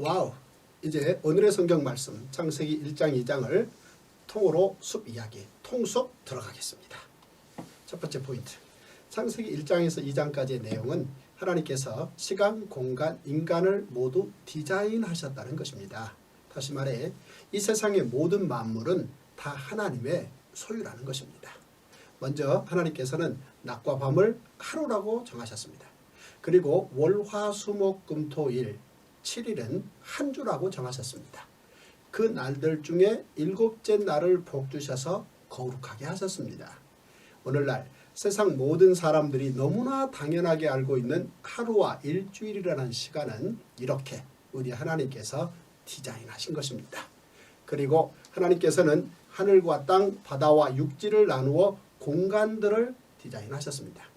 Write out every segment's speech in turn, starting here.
와우! 이제 오늘의 성경 말씀 창세기 1장 2장을 통으로 숲 이야기, 통숲 들어가겠습니다. 첫 번째 포인트, 창세기 1장에서 2장까지의 내용은 하나님께서 시간, 공간, 인간을 모두 디자인하셨다는 것입니다. 다시 말해 이 세상의 모든 만물은 다 하나님의 소유라는 것입니다. 먼저 하나님께서는 낮과 밤을 하루라고 정하셨습니다. 그리고 월, 화, 수, 목, 금, 토, 일 7일은 한 주라고 정하셨습니다. 그 날들 중에 일곱째 날을 복 주셔서 거룩하게 하셨습니다. 오늘날 세상 모든 사람들이 너무나 당연하게 알고 있는 하루와 일주일이라는 시간은 이렇게 우리 하나님께서 디자인하신 것입니다. 그리고 하나님께서는 하늘과 땅, 바다와 육지를 나누어 공간들을 디자인하셨습니다.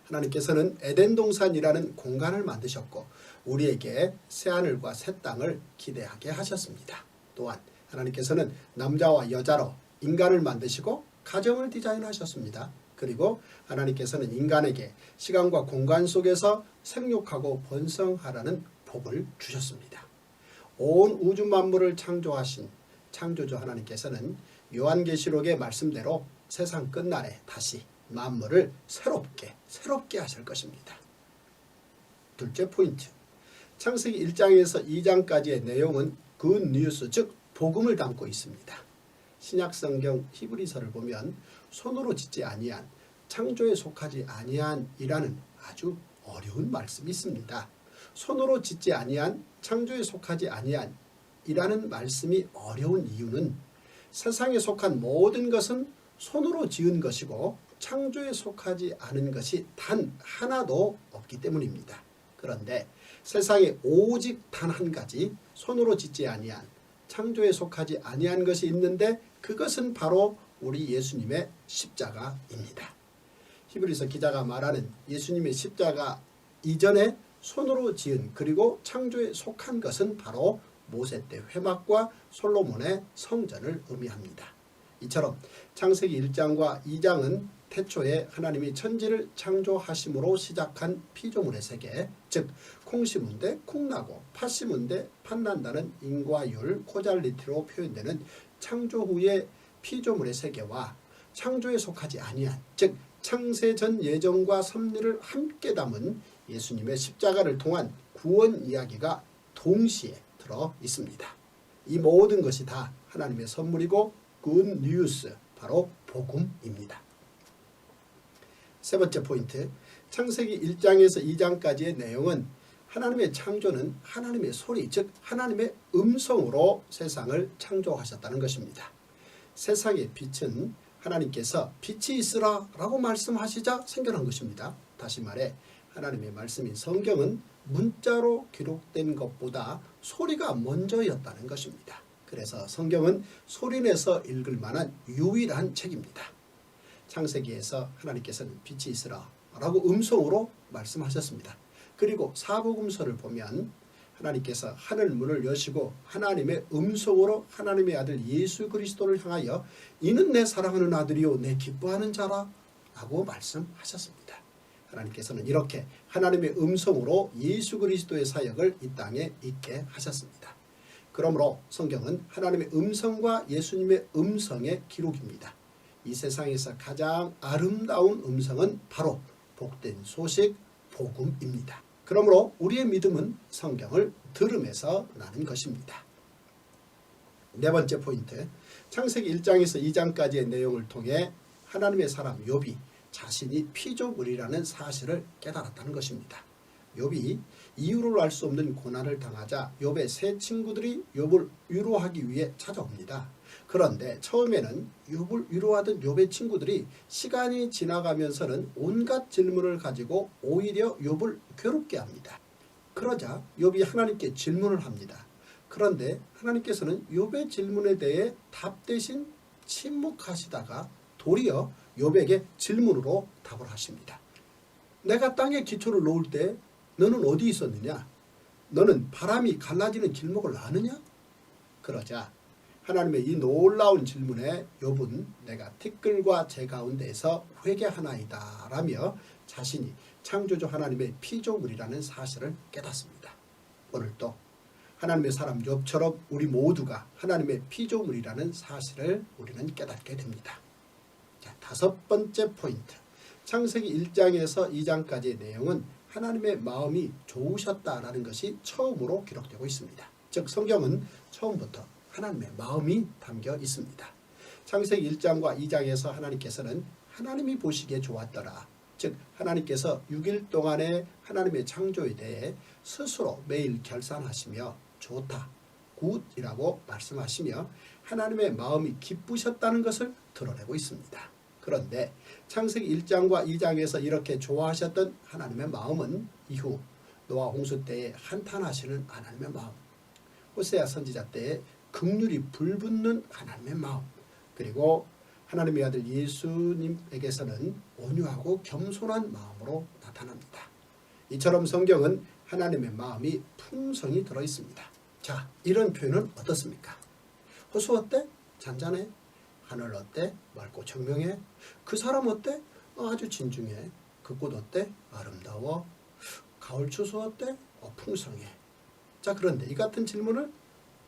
하나님께서는 에덴 동산이라는 공간을 만드셨고 우리에게 새하늘과 새 땅을 기대하게 하셨습니다. 또한 하나님께서는 남자와 여자로 인간을 만드시고 가정을 디자인하셨습니다. 그리고 하나님께서는 인간에게 시간과 공간 속에서 생육하고 번성하라는 복을 주셨습니다. 온 우주 만물을 창조하신 창조주 하나님께서는 요한계시록의 말씀대로 세상 끝날에 다시 만물을 새롭게 하실 것입니다. 둘째 포인트, 창세기 1장에서 2장까지의 내용은 굿뉴스, 즉 복음을 담고 있습니다. 신약성경 히브리서를 보면 손으로 짓지 아니한, 창조에 속하지 아니한 이라는 아주 어려운 말씀이 있습니다. 손으로 짓지 아니한, 창조에 속하지 아니한 이라는 말씀이 어려운 이유는 세상에 속한 모든 것은 손으로 지은 것이고 창조에 속하지 않은 것이 단 하나도 없기 때문입니다. 그런데 세상에 오직 단 한 가지 손으로 짓지 아니한, 창조에 속하지 아니한 것이 있는데 그것은 바로 우리 예수님의 십자가입니다. 히브리서 기자가 말하는 예수님의 십자가 이전에 손으로 지은 그리고 창조에 속한 것은 바로 모세 때 회막과 솔로몬의 성전을 의미합니다. 이처럼 창세기 1장과 2장은 태초에 하나님이 천지를 창조하심으로 시작한 피조물의 세계, 즉 콩 심은데 콩 나고 팥 심은데 팥 난다는 인과율, 코잘리티로 표현되는 창조 후의 피조물의 세계와 창조에 속하지 아니한, 즉 창세 전 예정과 섭리를 함께 담은 예수님의 십자가를 통한 구원 이야기가 동시에 들어 있습니다. 이 모든 것이 다 하나님의 선물이고 굿뉴스, 바로 복음입니다. 세 번째 포인트, 창세기 1장에서 2장까지의 내용은 하나님의 창조는 하나님의 소리, 즉 하나님의 음성으로 세상을 창조하셨다는 것입니다. 세상의 빛은 하나님께서 빛이 있으라 라고 말씀하시자 생겨난 것입니다. 다시 말해 하나님의 말씀인 성경은 문자로 기록된 것보다 소리가 먼저였다는 것입니다. 그래서 성경은 소리내서 읽을 만한 유일한 책입니다. 창세기에서 하나님께서는 빛이 있으라 라고 음성으로 말씀하셨습니다. 그리고 사복음서를 보면 하나님께서 하늘 문을 여시고 하나님의 음성으로 하나님의 아들 예수 그리스도를 향하여 이는 내 사랑하는 아들이요 내 기뻐하는 자라 라고 말씀하셨습니다. 하나님께서는 이렇게 하나님의 음성으로 예수 그리스도의 사역을 이 땅에 있게 하셨습니다. 그러므로 성경은 하나님의 음성과 예수님의 음성의 기록입니다. 이 세상에서 가장 아름다운 음성은 바로 복된 소식, 복음입니다. 그러므로 우리의 믿음은 성경을 들음에서 나는 것입니다. 네 번째 포인트, 창세기 1장에서 2장까지의 내용을 통해 하나님의 사람 욥이 자신이 피조물이라는 사실을 깨달았다는 것입니다. 욥이 이유를 알 수 없는 고난을 당하자 욥의 세 친구들이 욥을 위로하기 위해 찾아옵니다. 그런데 처음에는 욥을 위로하던 욥의 친구들이 시간이 지나가면서는 온갖 질문을 가지고 오히려 욥을 괴롭게 합니다. 그러자 욥이 하나님께 질문을 합니다. 그런데 하나님께서는 욥의 질문에 대해 답 대신 침묵하시다가 도리어 욥에게 질문으로 답을 하십니다. 내가 땅에 기초를 놓을 때 너는 어디 있었느냐? 너는 바람이 갈라지는 길목을 아느냐? 그러자 하나님의 이 놀라운 질문에 욥은 내가 티끌과 재 가운데에서 회개하나이다 라며 자신이 창조주 하나님의 피조물이라는 사실을 깨닫습니다. 오늘도 하나님의 사람 욥처럼 우리 모두가 하나님의 피조물이라는 사실을 우리는 깨닫게 됩니다. 자, 다섯 번째 포인트. 창세기 1장에서 2장까지의 내용은 하나님의 마음이 좋으셨다라는 것이 처음으로 기록되고 있습니다. 즉 성경은 처음부터 하나님의 마음이 담겨 있습니다. 창세기 1장과 2장에서 하나님께서는 하나님이 보시기에 좋았더라. 즉 하나님께서 6일 동안의 하나님의 창조에 대해 스스로 매일 결산하시며 좋다, 굿이라고 말씀하시며 하나님의 마음이 기쁘셨다는 것을 드러내고 있습니다. 그런데 창세기 1장과 2장에서 이렇게 좋아하셨던 하나님의 마음은 이후 노아 홍수 때에 한탄하시는 하나님의 마음, 호세아 선지자 때에 긍휼이 불붙는 하나님의 마음, 그리고 하나님의 아들 예수님에게서는 온유하고 겸손한 마음으로 나타납니다. 이처럼 성경은 하나님의 마음이 풍성히 들어있습니다. 자, 이런 표현은 어떻습니까? 호수 어때? 잔잔해? 하늘 어때? 맑고 청명해? 그 사람 어때? 아주 진중해. 그 꽃 어때? 아름다워. 가을 추수 어때? 풍성해. 자, 그런데 이 같은 질문을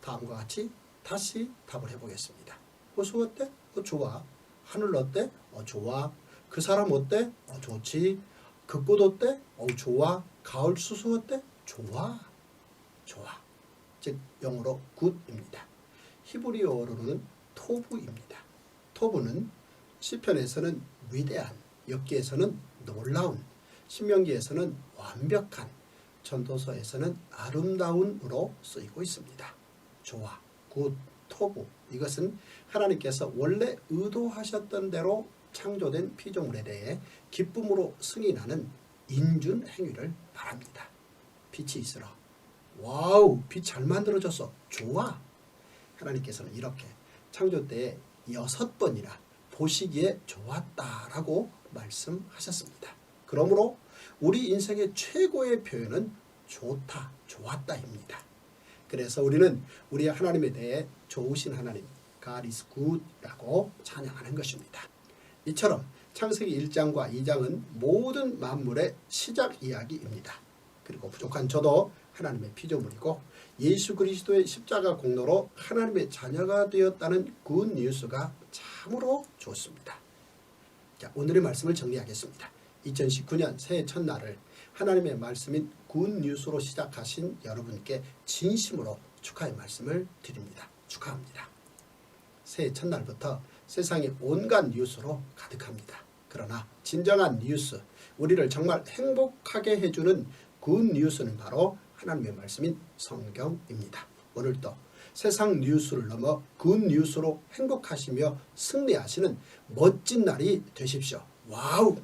다음과 같이 다시 답을 해보겠습니다. 호수 어때? 좋아. 하늘 어때? 좋아. 그 사람 어때? 좋지. 그 꽃 어때? 좋아. 가을 추수 어때? 좋아. 좋아. 즉 영어로 굿입니다. 히브리어로는 토부입니다. 토부는 시편에서는 위대한, 엽기에서는 놀라운, 신명기에서는 완벽한, 전도서에서는 아름다운으로 쓰이고 있습니다. 좋아, 굿, 토부, 이것은 하나님께서 원래 의도하셨던 대로 창조된 피조물에 대해 기쁨으로 승인하는 인준 행위를 말합니다. 빛이 있으라. 와우, 빛 잘 만들어졌어. 좋아. 하나님께서는 이렇게 창조 때에 6번이나 보시기에 좋았다라고 말씀하셨습니다. 그러므로 우리 인생의 최고의 표현은 좋다, 좋았다입니다. 그래서 우리는 우리 하나님에 대해 좋으신 하나님, God is good라고 찬양하는 것입니다. 이처럼 창세기 1장과 2장은 모든 만물의 시작 이야기입니다. 그리고 부족한 저도 하나님의 피조물이고 예수 그리스도의 십자가 공로로 하나님의 자녀가 되었다는 굿 뉴스가 참으로 좋습니다. 자, 오늘의 말씀을 정리하겠습니다. 2019년 새해 첫날을 하나님의 말씀인 굿 뉴스로 시작하신 여러분께 진심으로 축하의 말씀을 드립니다. 축하합니다. 새해 첫날부터 세상이 온갖 뉴스로 가득합니다. 그러나 진정한 뉴스, 우리를 정말 행복하게 해주는 굿 뉴스는 바로 하나님의 말씀인 성경입니다. 오늘도 세상 뉴스를 넘어 굿 뉴스로 행복하시며 승리하시는 멋진 날이 되십시오. 와우!